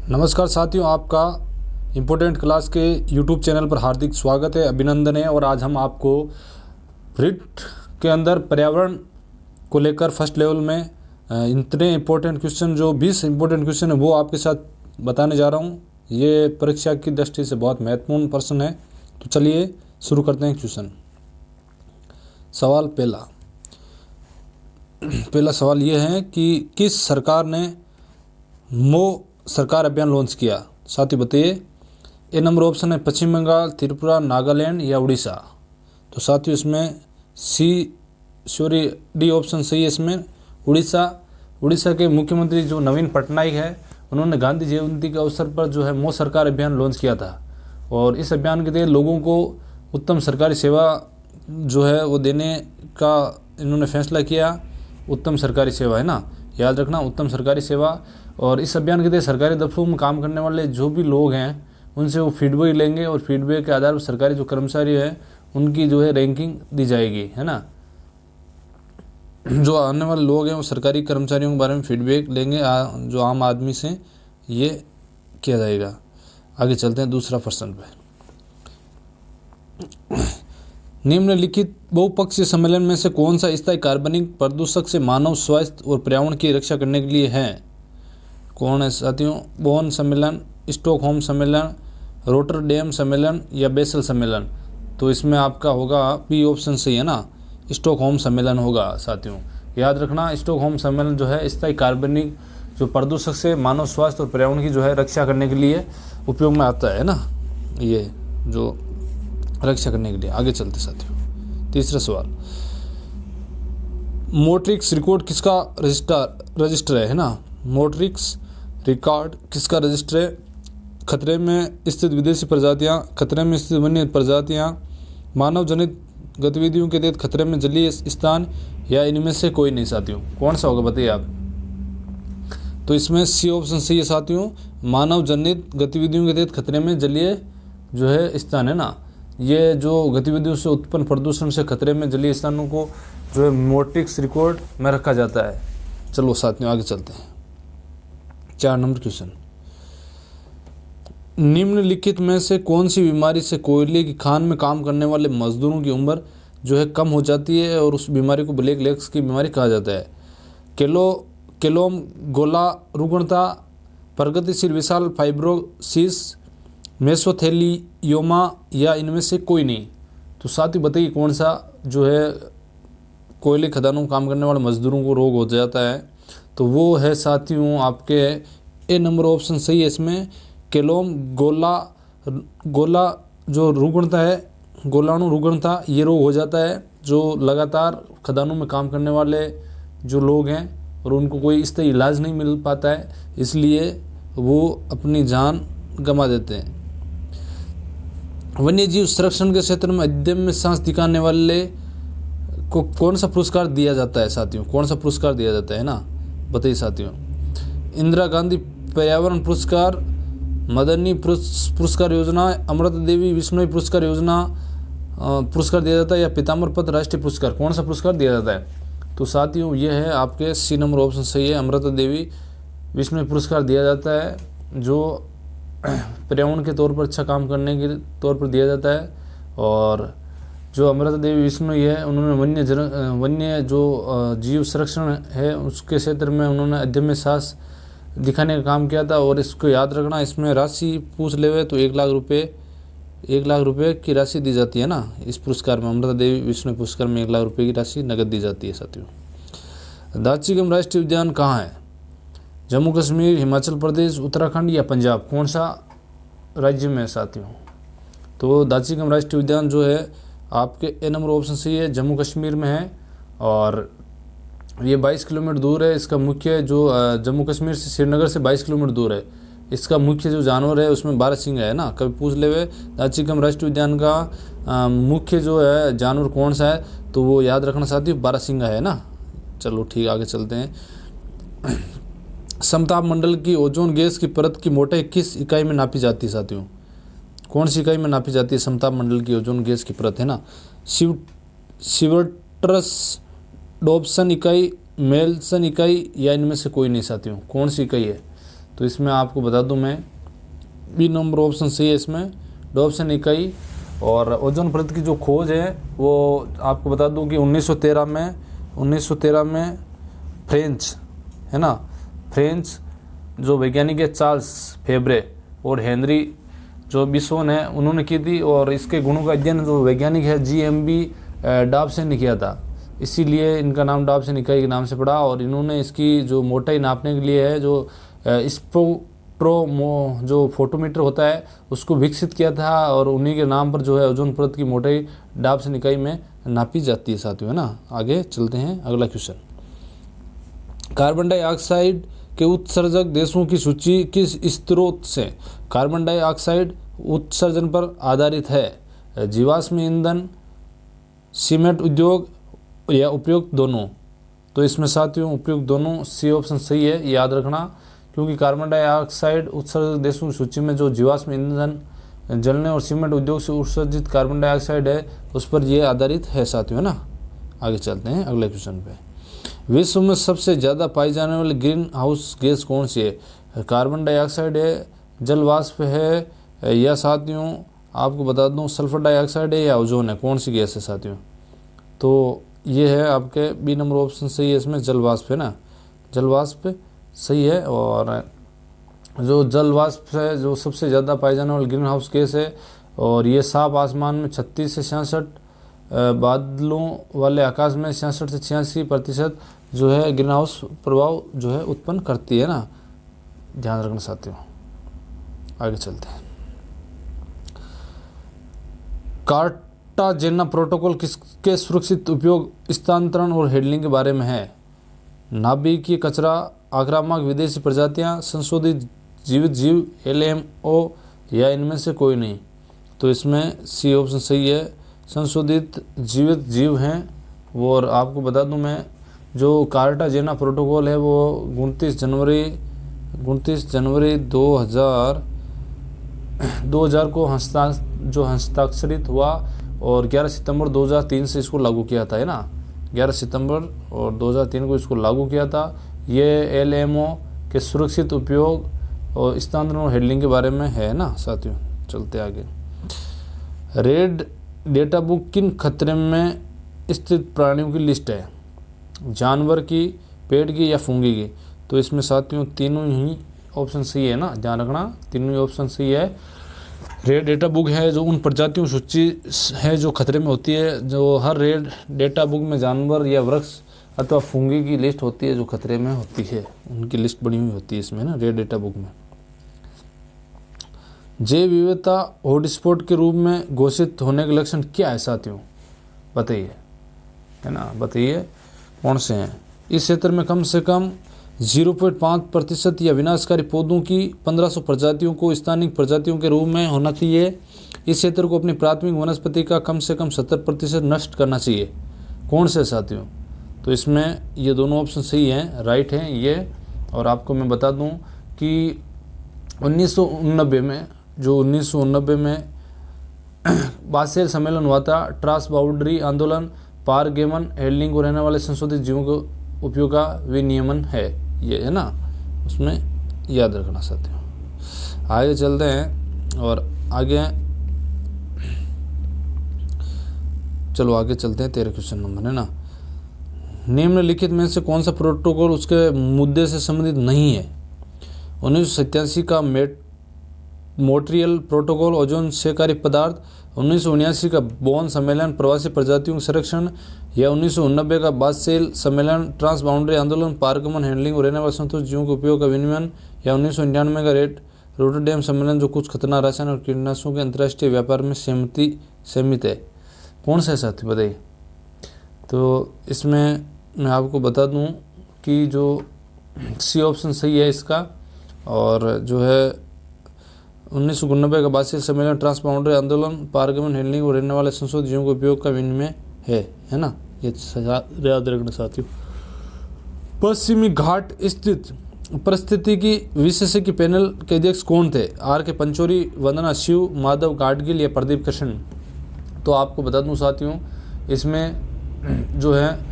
नमस्कार साथियों, आपका इम्पोर्टेंट क्लास के यूट्यूब चैनल पर हार्दिक स्वागत है, अभिनंदन है। और आज हम आपको रिट के अंदर पर्यावरण को लेकर फर्स्ट लेवल में इतने इम्पोर्टेंट क्वेश्चन, जो 20 इम्पोर्टेंट क्वेश्चन है वो आपके साथ बताने जा रहा हूँ। ये परीक्षा की दृष्टि से बहुत महत्वपूर्ण प्रश्न है। तो चलिए शुरू करते हैं क्वेश्चन। सवाल पहला सवाल ये है कि किस सरकार ने मो सरकार अभियान लॉन्च किया? साथियों बताइए। ए नंबर ऑप्शन है पश्चिम बंगाल, त्रिपुरा, नागालैंड या उड़ीसा। तो साथियों इसमें डी ऑप्शन सही है। इसमें उड़ीसा के मुख्यमंत्री जो नवीन पटनायक है, उन्होंने गांधी जयंती के अवसर पर जो है मो सरकार अभियान लॉन्च किया था। और इस अभियान के तहत लोगों को उत्तम सरकारी सेवा जो है वो देने का इन्होंने फैसला किया। उत्तम सरकारी सेवा है ना, याद रखना, उत्तम सरकारी सेवा। और इस अभियान के तहत सरकारी दफ्तरों में काम करने वाले जो भी लोग हैं उनसे वो फीडबैक लेंगे और फीडबैक के आधार पर सरकारी जो कर्मचारी हैं उनकी जो है रैंकिंग दी जाएगी, है ना। जो आने वाले लोग हैं वो सरकारी कर्मचारियों के बारे में फीडबैक लेंगे, जो आम आदमी से ये किया जाएगा। आगे चलते हैं दूसरा प्रश्न पे। निम्नलिखित बहुपक्षीय सम्मेलन में से कौन सा स्थायी कार्बनिक प्रदूषक से मानव स्वास्थ्य और पर्यावरण की रक्षा करने के लिए है? कौन है साथियों? बोन सम्मेलन, स्टॉकहोम सम्मेलन, रोटरडेम सम्मेलन या बेसल सम्मेलन। तो इसमें आपका होगा बी ऑप्शन सही है ना, स्टॉकहोम सम्मेलन होगा। साथियों याद रखना, स्टॉकहोम सम्मेलन जो है स्थायी कार्बनिक जो प्रदूषक से मानव स्वास्थ्य और पर्यावरण की जो है रक्षा करने के लिए उपयोग में आता है ना, ये जो रक्षा करने के लिए। आगे चलते साथियों, तीसरा सवाल। मोट्रिक्स रिकॉर्ड किसका रजिस्टर है ना? मोट्रिक्स रिकॉर्ड किसका रजिस्टर है? खतरे में स्थित विदेशी प्रजातियां, खतरे में स्थित वन्य प्रजातियां, मानव जनित गतिविधियों के तहत खतरे में जलीय स्थान या इनमें से कोई नहीं। साथियों कौन सा होगा बताइए आप? तो इसमें सी ऑप्शन सही है साथियों, मानव जनित गतिविधियों के तहत खतरे में जलीय जो है स्थान है ना। ये जो गतिविधियों से उत्पन्न प्रदूषण से खतरे में जलीय स्थानों को जो है मोट्रिक्स रिकॉर्ड में रखा जाता है। चलो साथियों आगे चलते हैं। 4 नंबर क्वेश्चन। निम्नलिखित में से कौन सी बीमारी से कोयले की खान में काम करने वाले मजदूरों की उम्र जो है कम हो जाती है और उस बीमारी को ब्लैक लेग्स की बीमारी कहा जाता है? केलोम, गोला रुग्णता, प्रगतिशील विशाल फाइब्रोसिस, मेसोथेलियोमा या इनमें से कोई नहीं। तो साथियों बताइए कौन सा जो है कोयले खदानों में काम करने वाले मजदूरों को रोग हो जाता है? तो वो है साथियों आपके ए नंबर ऑप्शन सही है। इसमें केलोम, गोला जो रुग्णता है, गोलाणु रुग्णता, ये रोग हो जाता है जो लगातार खदानों में काम करने वाले जो लोग हैं और उनको कोई इस तरह इलाज नहीं मिल पाता है, इसलिए वो अपनी जान गंवा देते हैं। वन्य जीव संरक्षण के क्षेत्र में अदम्य साहस दिखाने वाले को कौन सा पुरस्कार दिया जाता है? साथियों कौन सा पुरस्कार दिया जाता है ना, बताइए साथियों। इंदिरा गांधी पर्यावरण पुरस्कार, मदनी पुरस्कार योजना, अमृत देवी विश्नोई पुरस्कार योजना पुरस्कार दिया जाता है या पीताम्बर पत्र राष्ट्रीय पुरस्कार, कौन सा पुरस्कार दिया जाता है? तो साथियों ये है आपके सी नंबर ऑप्शन सही है, अमृत देवी विश्नोई पुरस्कार दिया जाता है, जो पर्यावरण के तौर पर अच्छा काम करने के तौर पर दिया जाता है। और जो अमृता देवी विश्नोई है उन्होंने वन्य जो जीव संरक्षण है उसके क्षेत्र में उन्होंने अदम्य साहस दिखाने का काम किया था। और इसको याद रखना, इसमें राशि पूछ लेवे तो 1 लाख रुपए की राशि दी जाती है ना इस पुरस्कार में। अमृता देवी विश्नोई पुरस्कार में 1 लाख रुपए की राशि नगद दी जाती है। साथियों दाचिगम राष्ट्रीय उद्यान कहाँ है? जम्मू कश्मीर, हिमाचल प्रदेश, उत्तराखंड या पंजाब, कौन सा राज्य में है साथियों? तो दाचिगम राष्ट्रीय उद्यान जो है आपके ए नंबर ऑप्शन सही है, जम्मू कश्मीर में है। और ये 22 किलोमीटर दूर है। इसका मुख्य जो जम्मू कश्मीर से श्रीनगर से 22 किलोमीटर दूर है। इसका मुख्य जो जानवर है उसमें बारहसिंगा है ना, कभी पूछ ले दाचिगम राष्ट्रीय उद्यान का मुख्य जो है जानवर कौन सा है? तो वो याद रखना साथियों, बारहसिंगा है ना। चलो ठीक, आगे चलते हैं। समताप मंडल की ओजोन गैस की परत की मोटाई किस इकाई में नापी जाती है? साथियों कौन सी इकाई में नापी जाती है समताप मंडल की ओजोन गैस की परत है ना? सिवर्ट्स डॉप्सन इकाई, मेल्सन इकाई या इनमें से कोई नहीं। साथियों कौन सी इकाई है? तो इसमें आपको बता दूं मैं बी नंबर ऑप्शन सही है इसमें, डॉब्सन इकाई। और ओजोन परत की जो खोज है वो आपको बता दूं कि 1913 में फ्रेंच है ना, फ्रेंच जो वैज्ञानिक है चार्ल्स फेब्रे और हेनरी जो बिसोन है उन्होंने की थी। और इसके गुणों का अध्ययन जो वैज्ञानिक है GMB डॉब्सन ने किया था, इसीलिए इनका नाम डॉब्सन इकाई के नाम से पड़ा। और इन्होंने इसकी जो मोटाई नापने के लिए है जो स्पेक्ट्रोमो जो फोटोमीटर होता है उसको विकसित किया था, और उन्हीं के नाम पर जो है ओजोन परत की मोटाई डॉब्सन इकाई में नापी जाती है साथियों, है ना। आगे चलते हैं, अगला क्वेश्चन। कार्बन डाइऑक्साइड के उत्सर्जक देशों की सूची किस स्रोत से कार्बन डाइऑक्साइड उत्सर्जन पर आधारित है? जीवाश्म ईंधन, सीमेंट उद्योग या उपयुक्त दोनों? तो इसमें साथियों उपयुक्त दोनों, सी ऑप्शन सही है, याद रखना, क्योंकि कार्बन डाइऑक्साइड उत्सर्जक देशों की सूची में जो जीवाश्म ईंधन जलने और सीमेंट उद्योग से उत्सर्जित कार्बन डाइऑक्साइड है उस पर यह आधारित है साथियों, है ना। आगे चलते हैं अगले क्वेश्चन पे। विश्व में सबसे ज़्यादा पाई जाने वाली ग्रीन हाउस गैस कौन सी है? कार्बन डाइऑक्साइड है, जल वाष्प है, या साथियों आपको बता दूं सल्फर डाइऑक्साइड है या ओजोन है? कौन सी गैस है साथियों? तो ये है आपके बी नंबर ऑप्शन सही है इसमें, जल वाष्प है ना, जल वाष्प सही है। और जो जल वाष्प है जो सबसे ज़्यादा पाई जाने वाली ग्रीन हाउस गैस है, और ये साफ आसमान में 36 से 66, बादलों वाले आकाश में 66 से 86% जो है ग्रीन हाउस प्रभाव जो है उत्पन्न करती है ना, ध्यान रखना साथियों। आगे चलते हैं। कार्टाजेना प्रोटोकॉल किसके सुरक्षित उपयोग, स्थानांतरण और हैंडलिंग के बारे में है? नाभिकीय कचरा, आक्रामक विदेशी प्रजातियां, संशोधित जीवित जीव, LMO या इनमें से कोई नहीं? तो इसमें सी ऑप्शन सही है, संशोधित जीवित जीव हैं। वो और आपको बता दूं मैं जो कार्टाजेना प्रोटोकॉल है वो 29 जनवरी 2000 को हस्ताक्षरित हुआ, और 11 सितंबर 2003 से इसको लागू किया था, है ना। 11 सितंबर और 2003 को इसको लागू किया था। ये LMO के सुरक्षित उपयोग और स्थानांतरण और हैंडलिंग के बारे में है ना साथियों। चलते आगे। रेड डेटा बुक किन खतरे में स्थित प्राणियों की लिस्ट है? जानवर की, पेड़ की या फुंगी की? तो इसमें साथियों तीनों ही ऑप्शन सही है ना, ध्यान रखना, तीनों ही ऑप्शन सही है। रेड डेटा बुक है जो उन प्रजातियों की सूची है जो खतरे में होती है। जो हर रेड डेटा बुक में जानवर या वृक्ष अथवा फुंगी की लिस्ट होती है जो खतरे में होती है, उनकी लिस्ट बनी हुई होती है इसमें ना, रेड डेटा बुक में। जैव विविधता हॉटस्पॉट के रूप में घोषित होने के लक्षण क्या है साथियों? बताइए, है ना, बताइए कौन से हैं? इस क्षेत्र में कम से कम 0.5% या विनाशकारी पौधों की 1500 प्रजातियों को स्थानिक प्रजातियों के रूप में होना चाहिए। इस क्षेत्र को अपनी प्राथमिक वनस्पति का कम से कम 70% नष्ट करना चाहिए। कौन से साथियों? तो इसमें ये दोनों ऑप्शन सही हैं, राइट हैं ये। और आपको मैं बता दूं कि 1989 में बासेल सम्मेलन हुआ था। ट्रांस बाउंड्री आंदोलन, पारगेमन, हैंडलिंग और रहने वाले संशोधित जीवों के उपयोग का विनियमन है, ये है ना, उसमें याद रखना साथियों। आगे चलते हैं और आगे चलो आगे चलते हैं, 13 क्वेश्चन नंबर है ना। निम्नलिखित में से कौन सा प्रोटोकॉल उसके मुद्दे से संबंधित नहीं है? 1987 का मोंट्रियल प्रोटोकॉल, ओजोन क्षयकारी पदार्थ, 1979 का बोन सम्मेलन, प्रवासी प्रजातियों के संरक्षण, या 1989 का बासेल सम्मेलन, ट्रांस बाउंड्री आंदोलन, पारगमन, हैंडलिंग और रहने वाले संतुष्ट जीवों के उपयोग का विनियमन, या 1999 का रोटरडैम सम्मेलन जो कुछ खतरनाक रसायन और कीटनाशकों के अंतर्राष्ट्रीय व्यापार में सीमित है? कौन सा है साथी बताइए? तो इसमें मैं आपको बता दूं कि जो सी ऑप्शन सही है इसका, और जो है 1989 का बासेल सम्मेलन, ट्रांस बाउंड्री आंदोलन, पारगमन, हैंडलिंग और रहने वाले संशोधित जीवों के उपयोग का विनिमय है ना, ये याद रखना साथियों। पश्चिमी घाट स्थित परिस्थितिकी विशेषज्ञ पैनल के अध्यक्ष कौन थे? आर के पंचोरी, वंदना शिव, माधव गाडगिल या प्रदीप कृष्ण? तो आपको बता दूं साथियों इसमें जो है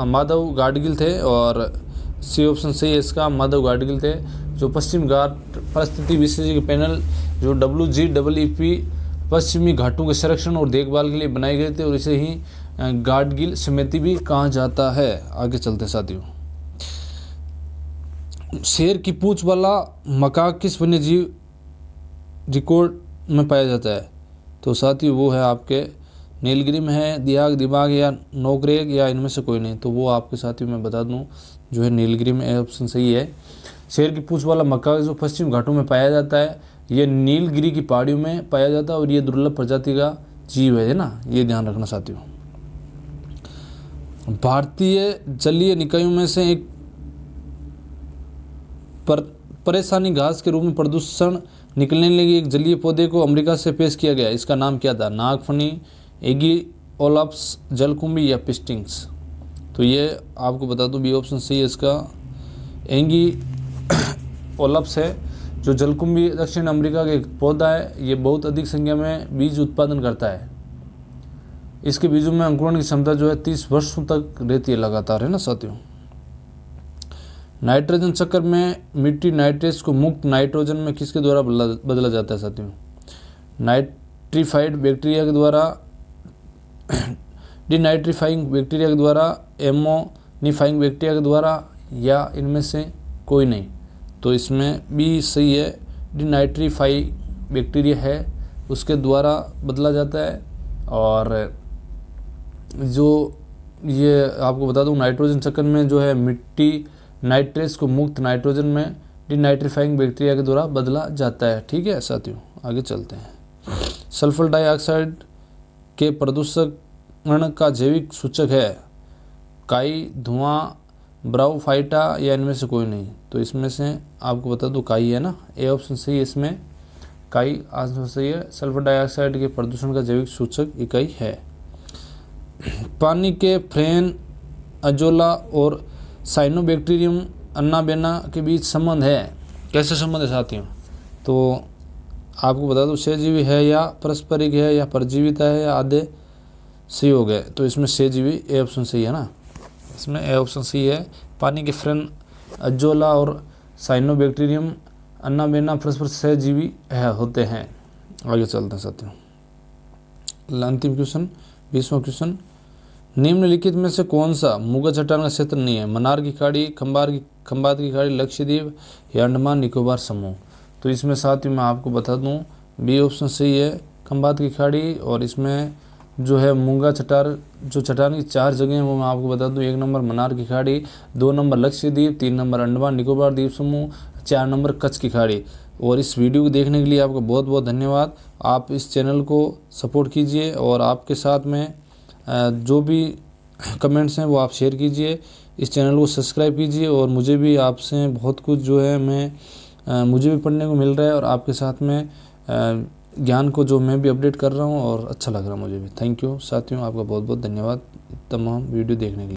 माधव गाडगिल थे, और सी ऑप्शन सही है इसका, माधव गाडगिल थे, जो पश्चिम घाट परिस्थिति विशेषज्ञ पैनल जो WGEEP पश्चिमी घाटों के संरक्षण और देखभाल के लिए बनाए गए थे, और इसे ही गाडगिल समिति भी कहा जाता है। आगे चलते साथियों। शेर की पूंछ वाला मकाक किस वन्यजीव रिकॉर्ड में पाया जाता है? तो साथियों वो है आपके नीलगिरी में है, दिबाग या नोकरेक, या इनमें से कोई नहीं। तो वो आपके साथियों मैं बता दूं जो है नीलगिरी में, ऑप्शन सही है। शेर की पूंछ वाला मकाक जो पश्चिम घाटों में पाया जाता है, ये नीलगिरी की पहाड़ियों में पाया जाता है, और ये दुर्लभ प्रजाति का जीव है ना, ये ध्यान रखना साथियों। भारतीय जलीय निकायों में से एक परेशानी घास के रूप में प्रदूषण निकलने लगी एक जलीय पौधे को अमेरिका से पेश किया गया, इसका नाम क्या था? नागफनी, एगिओलप्स, जलकुंभी या पिस्टिंग्स? तो ये आपको बता दूं बी ऑप्शन सही है इसका, एगिओलप्स है, जो जलकुंभी दक्षिण अमेरिका का एक पौधा है। ये बहुत अधिक संख्या में बीज उत्पादन करता है। इसके बीजों में अंकुरण की क्षमता जो है 30 वर्षों तक रहती है लगातार, है ना साथियों। नाइट्रोजन चक्र में मिट्टी नाइट्रेट्स को मुक्त नाइट्रोजन में किसके द्वारा बदला जाता है साथियों? नाइट्रीफाइड बैक्टीरिया के द्वारा, डिनाइट्रीफाइंग बैक्टीरिया के द्वारा, एमोनिफाइंग बैक्टीरिया के द्वारा, या इनमें से कोई नहीं। तो इसमें भी सही है, डिनाइट्रीफाइंग बैक्टीरिया है उसके द्वारा बदला जाता है। और जो ये आपको बता दूं नाइट्रोजन चक्र में जो है मिट्टी नाइट्रेट्स को मुक्त नाइट्रोजन में डिनाइट्रीफाइंग बैक्टीरिया के द्वारा बदला जाता है। ठीक है साथियों, आगे चलते हैं। सल्फर डाइऑक्साइड के प्रदूषण का जैविक सूचक है काई, धुआं, ब्राउफाइटा, या इनमें से कोई नहीं। तो इसमें से आपको बता दूं काई है ना, ए ऑप्शन सही है इसमें, काई आंसर सही है। सल्फर डाइऑक्साइड के प्रदूषण का जैविक सूचक इकाई है। पानी के फ्रेन, अजोला और साइनोबैक्टीरियम अन्नाबेना के बीच संबंध है। कैसे संबंध है साथियों? तो आपको बता दो सहजीवी है, या पारस्परिक है, या परजीविता है, या आधे सही हो गए। तो इसमें सहजीवी ए ऑप्शन सही है ना, इसमें ए ऑप्शन सही है। पानी के फ्रेन, अजोला और साइनोबैक्टीरियम अन्नाबेना परस्पर सहजीवी होते हैं। आगे चलते हैं साथियों। अंतिम क्वेश्चन, 20वां क्वेश्चन, निम्नलिखित में से कौन सा मुगा चट्टान का क्षेत्र नहीं है? मन्नार की खाड़ी, खंबात की खाड़ी, लक्षद्वीप, या अंडमान निकोबार समूह? तो इसमें साथ ही मैं आपको बता दूं बी ऑप्शन सही है, खंबात की खाड़ी। और इसमें जो है मूंगा चट्टान, जो चट्टान की 4 जगह हैं वो मैं आपको बता दूं, 1 नंबर मन्नार की खाड़ी, 2 नंबर लक्षद्वीप, 3 नंबर अंडमान निकोबार द्वीप समूह, 4 नंबर कच्छ की खाड़ी। और इस वीडियो को देखने के लिए आपको बहुत बहुत धन्यवाद। आप इस चैनल को सपोर्ट कीजिए, और आपके साथ में जो भी कमेंट्स हैं वो आप शेयर कीजिए, इस चैनल को सब्सक्राइब कीजिए। और मुझे भी आपसे बहुत कुछ जो है मुझे भी पढ़ने को मिल रहा है, और आपके साथ में ज्ञान को जो मैं भी अपडेट कर रहा हूँ, और अच्छा लग रहा है मुझे भी। थैंक यू साथियों, आपका बहुत बहुत धन्यवाद तमाम वीडियो देखने के लिए।